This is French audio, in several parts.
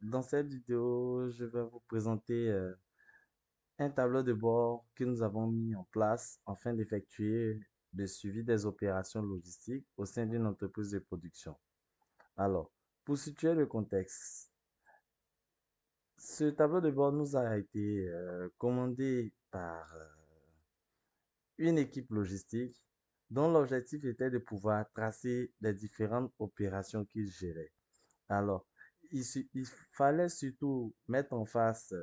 Dans cette vidéo, je vais vous présenter un tableau de bord que nous avons mis en place afin d'effectuer le suivi des opérations logistiques au sein d'une entreprise de production. Alors, pour situer le contexte, ce tableau de bord nous a été commandé par une équipe logistique dont l'objectif était de pouvoir tracer les différentes opérations qu'ils géraient. Alors, il fallait surtout mettre en face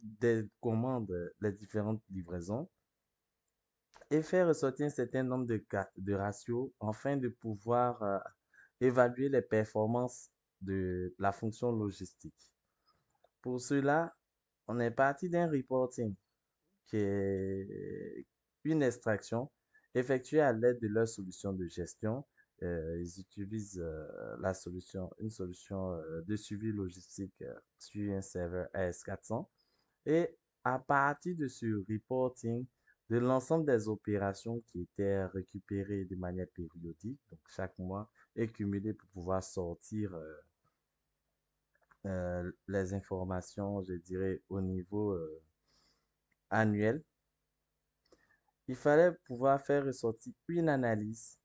des commandes, les différentes livraisons et faire ressortir un certain nombre de ratios afin de pouvoir évaluer les performances de la fonction logistique. Pour cela, on est parti d'un reporting qui est une extraction effectuée à l'aide de leur solution de gestion. Ils utilisent une solution de suivi logistique sur un serveur AS400. Et à partir de ce reporting, de l'ensemble des opérations qui étaient récupérées de manière périodique, donc chaque mois, et cumulées pour pouvoir sortir les informations, je dirais, au niveau annuel, il fallait pouvoir faire ressortir une analyse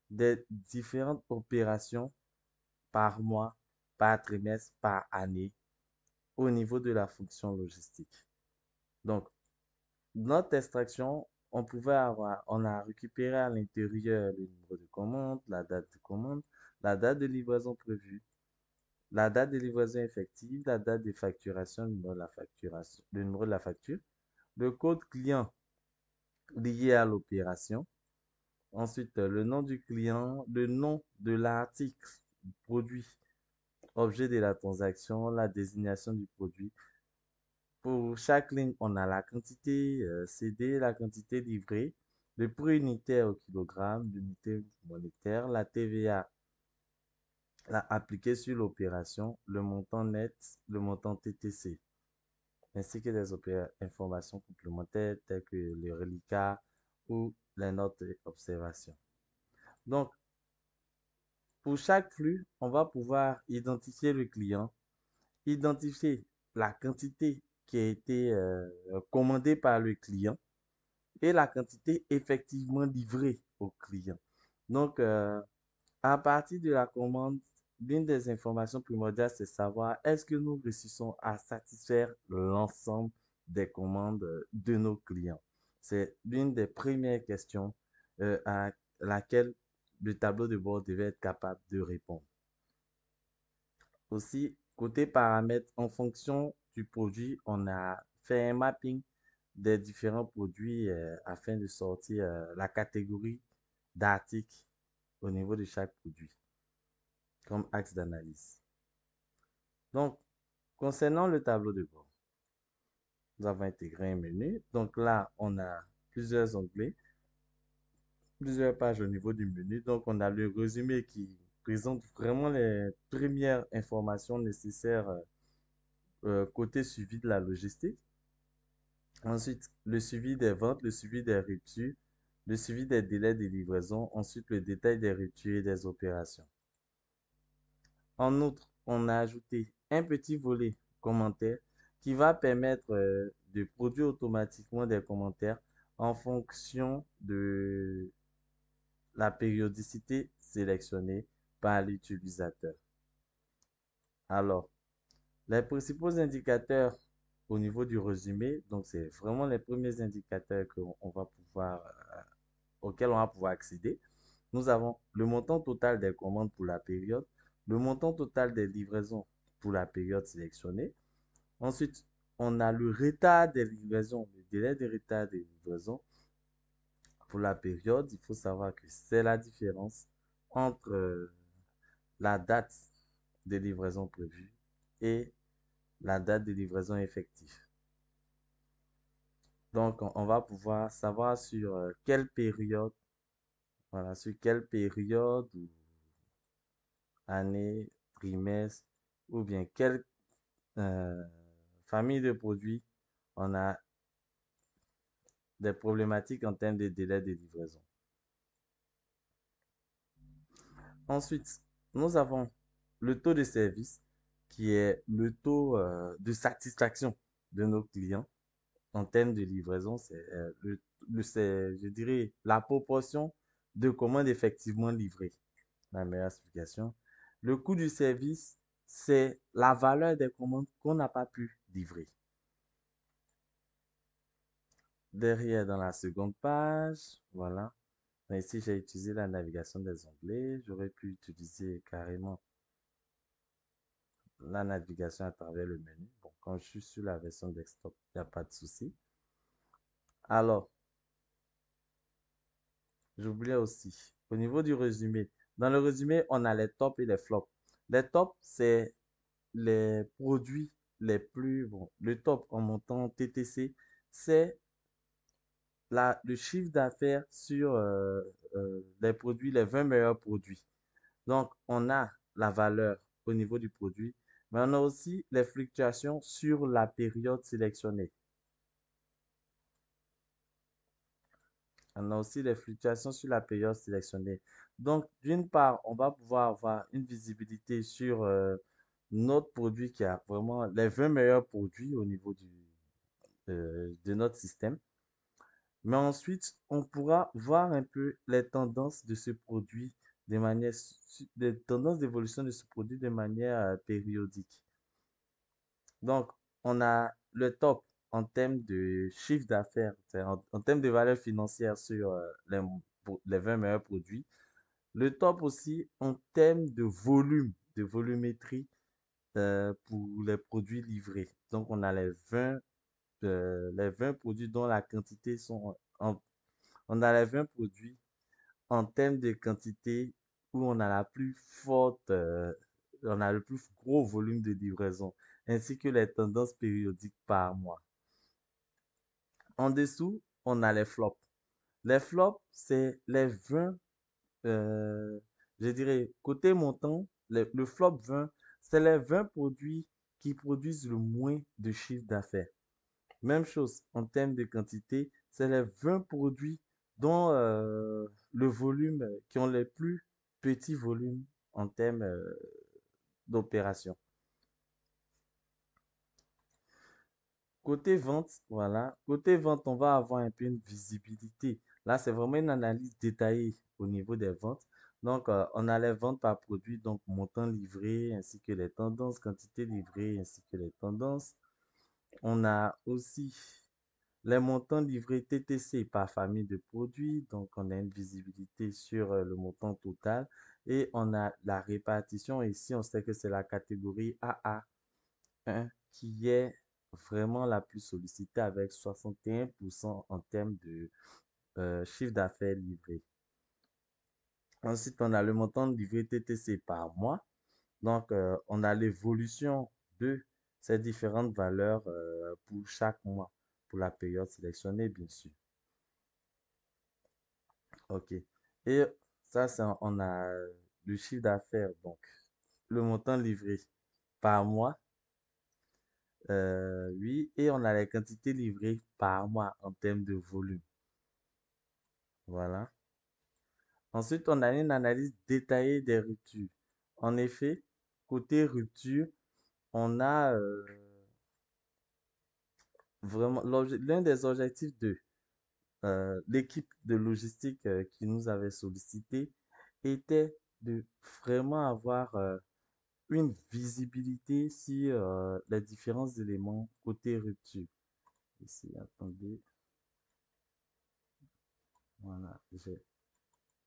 des différentes opérations par mois, par trimestre, par année au niveau de la fonction logistique. Donc, notre extraction, on a récupéré à l'intérieur le numéro de commande, la date de commande, la date de livraison prévue, la date de livraison effective, la date de facturation, le numéro de la facture, le code client lié à l'opération. Ensuite, le nom du client, le nom de l'article, produit, objet de la transaction, la désignation du produit. Pour chaque ligne, on a la quantité CD, la quantité livrée, le prix unitaire au kilogramme, l'unité monétaire, la TVA appliquée sur l'opération, le montant net, le montant TTC, ainsi que des informations complémentaires telles que les reliquats ou les notes d'observation. Donc, pour chaque flux, on va pouvoir identifier le client, identifier la quantité qui a été commandée par le client et la quantité effectivement livrée au client. Donc, à partir de la commande, l'une des informations primordiales, c'est savoir est-ce que nous réussissons à satisfaire l'ensemble des commandes de nos clients. C'est l'une des premières questions à laquelle le tableau de bord devait être capable de répondre. Aussi, côté paramètres, en fonction du produit, on a fait un mapping des différents produits afin de sortir la catégorie d'articles au niveau de chaque produit comme axe d'analyse. Donc, concernant le tableau de bord, nous avons intégré un menu. Donc là, on a plusieurs onglets, plusieurs pages au niveau du menu. Donc, on a le résumé qui présente vraiment les premières informations nécessaires côté suivi de la logistique. Ensuite, le suivi des ventes, le suivi des ruptures, le suivi des délais de livraison, ensuite le détail des ruptures et des opérations. En outre, on a ajouté un petit volet commentaire qui va permettre de produire automatiquement des commentaires en fonction de la périodicité sélectionnée par l'utilisateur. Alors, les principaux indicateurs au niveau du résumé, donc c'est vraiment les premiers indicateurs auxquels on va pouvoir accéder. Nous avons le montant total des commandes pour la période, le montant total des livraisons pour la période sélectionnée. Ensuite, on a le retard des livraisons, le délai de retard des livraisons pour la période. Il faut savoir que c'est la différence entre la date de livraison prévue et la date de livraison effective. Donc, on va pouvoir savoir sur quelle période, voilà, sur quelle période ou année, trimestre, ou bien quelle euh, famille de produits on a des problématiques en termes de délai de livraison. Ensuite, nous avons le taux de service qui est le taux de satisfaction de nos clients en termes de livraison. C'est je dirais, la proportion de commandes effectivement livrées. La meilleure explication. Le coût du service, c'est la valeur des commandes qu'on n'a pas pu livrer. Derrière, dans la seconde page, voilà. Ici, j'ai utilisé la navigation des onglets. J'aurais pu utiliser carrément la navigation à travers le menu. Bon, quand je suis sur la version desktop, il n'y a pas de souci. Alors, j'oubliais aussi, au niveau du résumé, dans le résumé, on a les tops et les flops. Les tops, c'est les produits les plus, bon, le top en montant TTC, c'est le chiffre d'affaires sur les produits, les 20 meilleurs produits. Donc, on a la valeur au niveau du produit, mais on a aussi les fluctuations sur la période sélectionnée. On a aussi les fluctuations sur la période sélectionnée. Donc, d'une part, on va pouvoir avoir une visibilité sur notre produit qui a vraiment les 20 meilleurs produits au niveau de notre système. Mais ensuite, on pourra voir un peu les tendances de ce produit de manière, les tendances d'évolution de ce produit de manière périodique. Donc, on a le top en termes de chiffre d'affaires, en termes de valeur financière sur les 20 meilleurs produits. Le top aussi en termes de volume, de volumétrie pour les produits livrés. Donc, on a les 20 produits dont la quantité sont on a les 20 produits en termes de quantité où on a la plus forte, on a le plus gros volume de livraison, ainsi que les tendances périodiques par mois. En dessous, on a les flops. Les flops, c'est les 20, je dirais, côté montant, le flop 20, c'est les 20 produits qui produisent le moins de chiffre d'affaires. Même chose en termes de quantité, c'est les 20 produits dont le volume, qui ont les plus petits volumes en termes d'opération. Côté vente, voilà. Côté vente, on va avoir un peu une visibilité. Là, c'est vraiment une analyse détaillée au niveau des ventes. Donc, on a les ventes par produit, donc montant livré, ainsi que les tendances, quantité livrée, ainsi que les tendances. On a aussi les montants livrés TTC par famille de produits, donc on a une visibilité sur le montant total et on a la répartition. Ici, on sait que c'est la catégorie AA1 qui est vraiment la plus sollicitée avec 61% en termes de chiffre d'affaires livré. Ensuite, on a le montant livré TTC par mois. Donc, on a l'évolution de ces différentes valeurs pour chaque mois, pour la période sélectionnée, bien sûr. Ok. Et ça, on a le chiffre d'affaires, donc le montant livré par mois, oui, et on a les quantités livrées par mois en termes de volume. Voilà. Ensuite, on a une analyse détaillée des ruptures. En effet, côté rupture, on a vraiment l'un des objectifs de l'équipe de logistique qui nous avait sollicité était de vraiment avoir une visibilité sur les différents éléments côté rupture. Ici, attendez, voilà, j'ai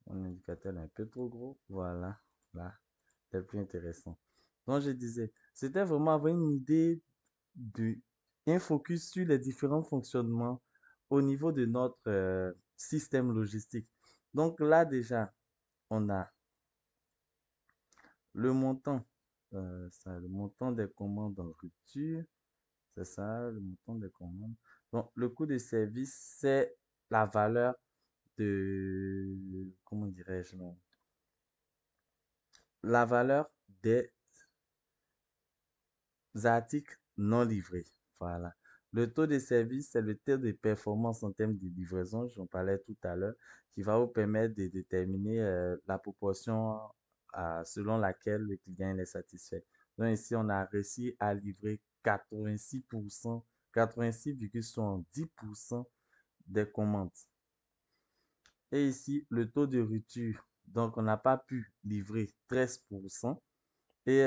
mon indicateur est un peu trop gros. Voilà, là, c'est plus intéressant. Donc, je disais, c'était vraiment avoir une idée de, un focus sur les différents fonctionnements au niveau de notre système logistique. Donc là, déjà, on a le montant, le montant des commandes en rupture. C'est ça, le montant des commandes. Donc, le coût de service, c'est la valeur de, comment dirais-je, non? La valeur des articles non livrés. Voilà. Le taux de service, c'est le taux de performance en termes de livraison, j'en parlais tout à l'heure, qui va vous permettre de déterminer la proportion selon laquelle le client est satisfait. Donc ici, on a réussi à livrer 86%, 86,70% des commandes. Et ici, le taux de rupture. Donc, on n'a pas pu livrer 13%. Et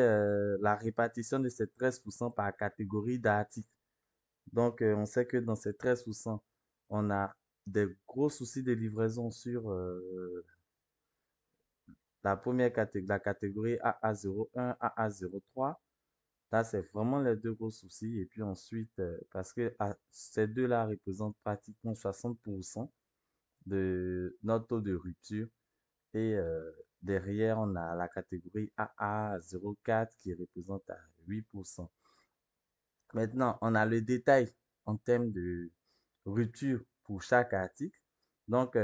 la répartition de ces 13% par catégorie d'articles. Donc, on sait que dans ces 13%, on a des gros soucis de livraison sur la première catégorie, la catégorie AA01, AA03. Là, c'est vraiment les deux gros soucis. Et puis ensuite, parce que ces deux-là représentent pratiquement 60% de notre taux de rupture. Et derrière, on a la catégorie AA04 qui représente à 8%. Maintenant, on a le détail en termes de rupture pour chaque article. Donc,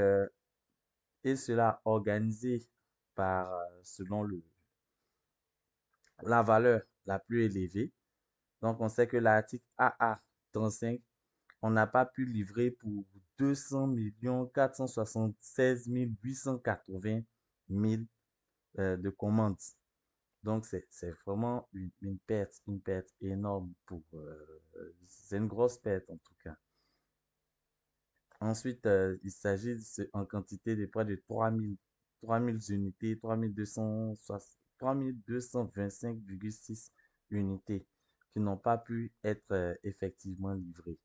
et cela organisé par, selon la valeur la plus élevée. Donc, on sait que l'article AA35, on n'a pas pu livrer pour 200 476 880 000 de commandes. Donc, c'est vraiment une perte énorme pour, c'est une grosse perte en tout cas. Ensuite, il s'agit en quantité de près de 3000 unités, 3225,6 unités qui n'ont pas pu être effectivement livrées.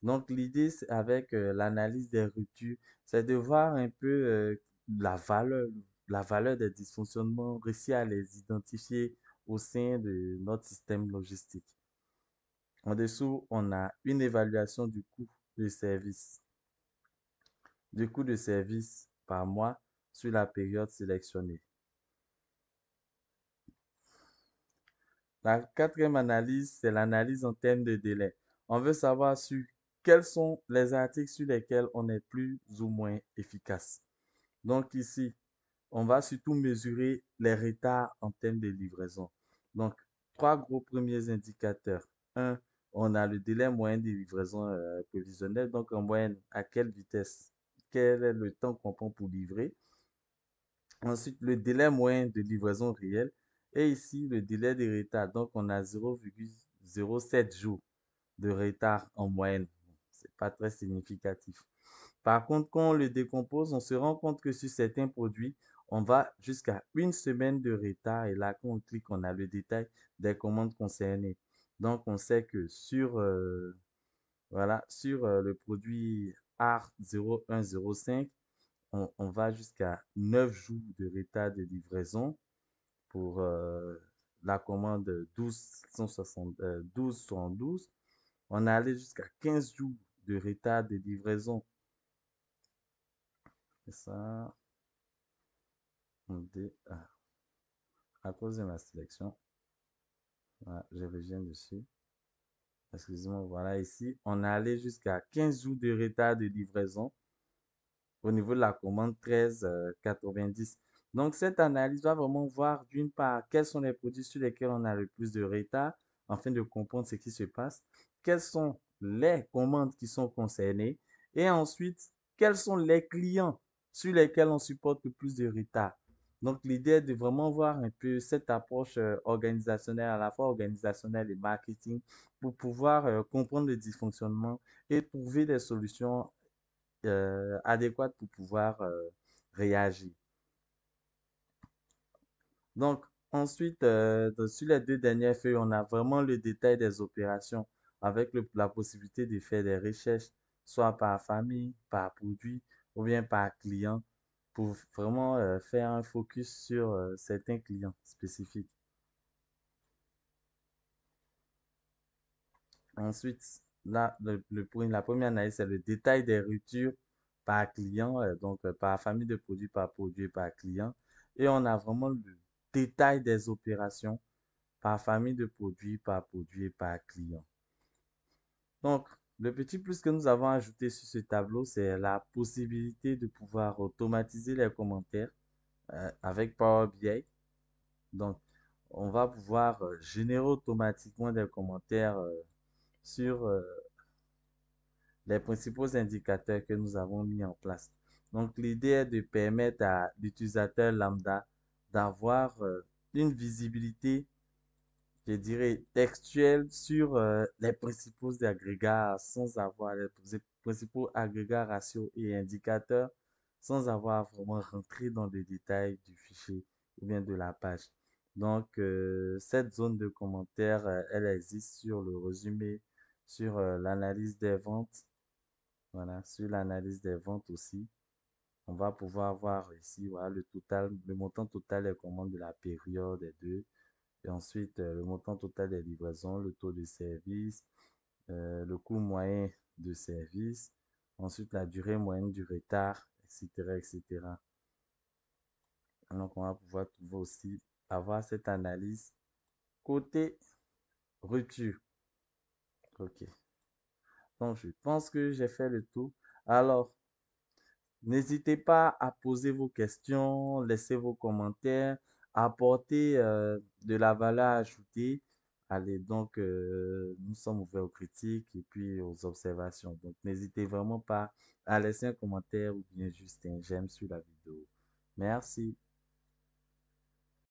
Donc, l'idée avec l'analyse des ruptures, c'est de voir un peu la valeur, la valeur des dysfonctionnements, réussir à les identifier au sein de notre système logistique. En dessous, on a une évaluation du coût de service par mois sur la période sélectionnée. La quatrième analyse, c'est l'analyse en termes de délai. On veut savoir sur quels sont les articles sur lesquels on est plus ou moins efficace. Donc ici, on va surtout mesurer les retards en termes de livraison. Donc, trois gros premiers indicateurs. Un, on a le délai moyen de livraison prévisionnelle. Donc, en moyenne, à quelle vitesse, quel est le temps qu'on prend pour livrer. Ensuite, le délai moyen de livraison réel. Et ici, le délai de retard. Donc, on a 0,07 jours de retard en moyenne. C'est pas très significatif. Par contre, quand on le décompose, on se rend compte que sur certains produits, on va jusqu'à une semaine de retard. Et là, quand on clique, on a le détail des commandes concernées. Donc, on sait que sur, voilà, sur le produit ART 0105, on va jusqu'à 9 jours de retard de livraison pour la commande 1272. On est allé jusqu'à 15 jours de retard de livraison. Et ça, à cause de ma sélection, voilà, je reviens dessus. Excusez-moi, voilà ici, on est allé jusqu'à 15 jours de retard de livraison au niveau de la commande 1390. Donc, cette analyse va vraiment voir d'une part quels sont les produits sur lesquels on a le plus de retard afin de comprendre ce qui se passe, quelles sont les commandes qui sont concernées et ensuite quels sont les clients sur lesquels on supporte le plus de retard. Donc, l'idée est de vraiment voir un peu cette approche organisationnelle, à la fois organisationnelle et marketing, pour pouvoir comprendre le dysfonctionnement et trouver des solutions adéquate pour pouvoir réagir. Donc, ensuite, sur les deux dernières feuilles, on a vraiment le détail des opérations avec la possibilité de faire des recherches, soit par famille, par produit ou bien par client, pour vraiment faire un focus sur certains clients spécifiques. Ensuite, là, la première analyse, c'est le détail des ruptures par client, donc par famille de produits, par produit, par client. Et on a vraiment le détail des opérations par famille de produits et par client. Donc, le petit plus que nous avons ajouté sur ce tableau, c'est la possibilité de pouvoir automatiser les commentaires avec Power BI. Donc, on va pouvoir générer automatiquement des commentaires sur les principaux indicateurs que nous avons mis en place. Donc, l'idée est de permettre à l'utilisateur lambda d'avoir une visibilité je dirais, textuel sur les principaux agrégats sans avoir les principaux agrégats ratios et indicateurs sans avoir vraiment rentré dans les détails du fichier ou bien de la page. Donc, cette zone de commentaires, elle existe sur le résumé, sur l'analyse des ventes, voilà, sur l'analyse des ventes aussi. On va pouvoir voir ici, voilà, le total, le montant total des commandes de la période des deux. Et ensuite, le montant total des livraisons, le taux de service, le coût moyen de service, ensuite la durée moyenne du retard, etc., etc. Donc, on va pouvoir trouver aussi, avoir cette analyse côté rupture. OK. Donc, je pense que j'ai fait le tour. Alors, n'hésitez pas à poser vos questions, laisser vos commentaires, apporter de la valeur ajoutée. Allez, donc, nous sommes ouverts aux critiques et puis aux observations. Donc, n'hésitez vraiment pas à laisser un commentaire ou bien juste un j'aime sur la vidéo. Merci.